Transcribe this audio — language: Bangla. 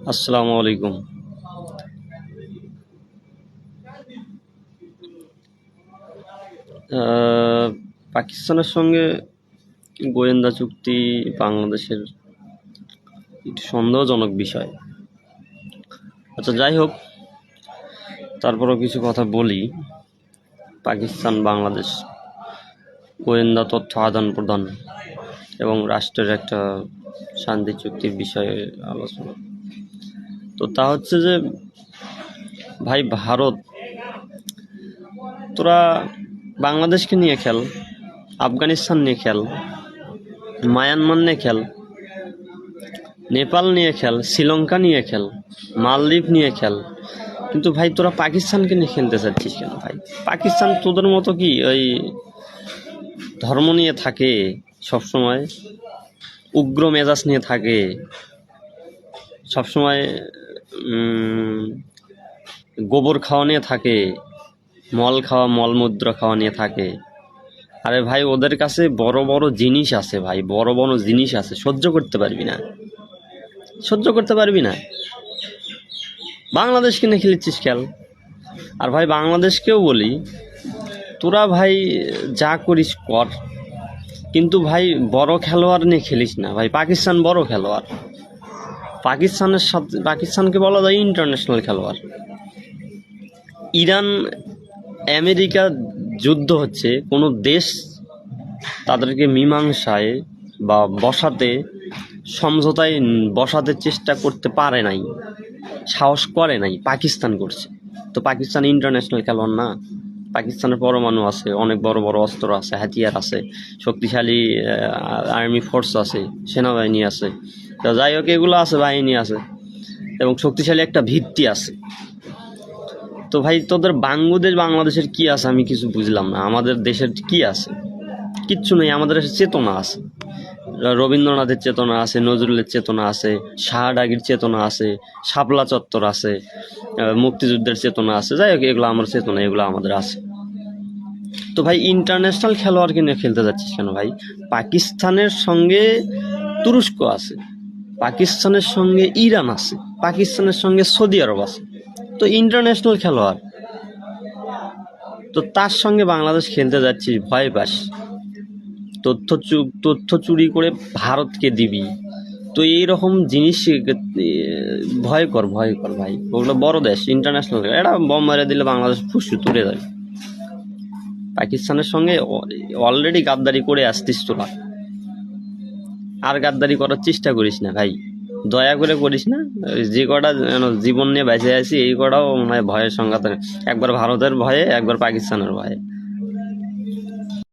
আসসালামু আলাইকুম। পাকিস্তানের সঙ্গে গোয়েন্দা চুক্তি বাংলাদেশের একটু সন্দেহজনক বিষয়। আচ্ছা, যাই হোক, তারপরও কিছু কথা বলি। পাকিস্তান বাংলাদেশ গোয়েন্দা তথ্য আদান প্রদান এবং রাষ্ট্রের একটা শান্তি চুক্তির বিষয়ে আলোচনা। তো তা হচ্ছে যে ভাই, ভারত তোরা বাংলাদেশকে নিয়ে খেল, আফগানিস্তান নিয়ে খেল, মায়ানমার নিয়ে খেল, নেপাল নিয়ে খেল, শ্রীলঙ্কা নিয়ে খেল, মালদ্বীপ নিয়ে খেল, কিন্তু ভাই তোরা পাকিস্তানকে নিয়ে খেলতে চাচ্ছিস কেন ভাই? পাকিস্তান তোদের মতো কি ওই ধর্ম নিয়ে থাকে, সবসময় উগ্র মেজাজ নিয়ে থাকে, সবসময় গোবর খাওয়া নিয়ে থাকে, মল খাওয়া, মলমূত্র খাওয়া নিয়ে থাকে? আরে ভাই, ওদের কাছে বড় বড় জিনিস আছে ভাই, বড় বড় জিনিস আছে, সহ্য করতে পারবি না, সহ্য করতে পারবি না। বাংলাদেশকে নিয়ে খেলেছিস খেল। আর ভাই, বাংলাদেশকেও বলি, তোরা ভাই যা করিস কর, কিন্তু ভাই বড় খেলোয়াড় নিয়ে খেলিস না ভাই। পাকিস্তান বড় খেলোয়াড়, পাকিস্তানের সাথে পাকিস্তানকে বলা যায় ইন্টারন্যাশনাল খেলোয়াড়। ইরান আমেরিকা যুদ্ধ হচ্ছে, কোনো দেশ তাদেরকে মীমাংসায় বা বসাতে, সমঝোতায় বসাতে চেষ্টা করতে পারে নাই, সাহস করে নাই। পাকিস্তান করছে। তো পাকিস্তান ইন্টারন্যাশনাল খেলোয়াড় না? পাকিস্তানের পরমাণু আছে, অনেক বড় বড় অস্ত্র আছে, হাতিয়ার আছে, শক্তিশালী আর্মি ফোর্স আছে, সেনাবাহিনী আছে। তো যাই হোক, এগুলো আছে, বাহিনী আছে এবং শক্তিশালী একটা ভিত্তি আছে। তো ভাই, তোদের বাংলাদেশের কি আছে আমি কিছু বুঝলাম না। আমাদের দেশের কি আছে? কিচ্ছু নেই। আমাদের চেতনা আছে, রবীন্দ্রনাথের চেতনা আছে, নজরুলের চেতনা আছে, শাহডাগির চেতনা আছে, শাপলা চত্বর আছে, মুক্তিযুদ্ধের চেতনা আছে। যাই হোক, এগুলো আমার চেতনা, এগুলো আমাদের আছে। তো ভাই, ইন্টারন্যাশনাল খেলোয়াড়কে নিয়ে খেলতে যাচ্ছিস কেন ভাই? পাকিস্তানের সঙ্গে তুরস্ক আছে, পাকিস্তানের সঙ্গে ইরান আছে, পাকিস্তানের সঙ্গে সৌদি আরব আছে। তো ইন্টারন্যাশনাল খেলোয়াড়, তো তার সঙ্গে বাংলাদেশ খেলতে যাচ্ছিস, ভয় পাস? তথ্য চুরি করে ভারতকে দিবি? তো এইরকম জিনিস ভয়কর ভয়কর ভাই। ওগুলো বড় দেশ, ইন্টারন্যাশনাল, এটা বম মারে দিলে বাংলাদেশ ফুসু তুলে যাবে। পাকিস্তানের সঙ্গে অলরেডি গাদ্দারি করে আসতিস তোরা, আর গাদ্দারি করার চেষ্টা করিস না ভাই, দয়া করে করিস না। যে কটা জীবন নিয়ে বেঁচে আছি, এই কটাও মনে হয় ভয়ের সংঘাত, একবার ভারতের ভয়ে, একবার পাকিস্তানের ভয়ে।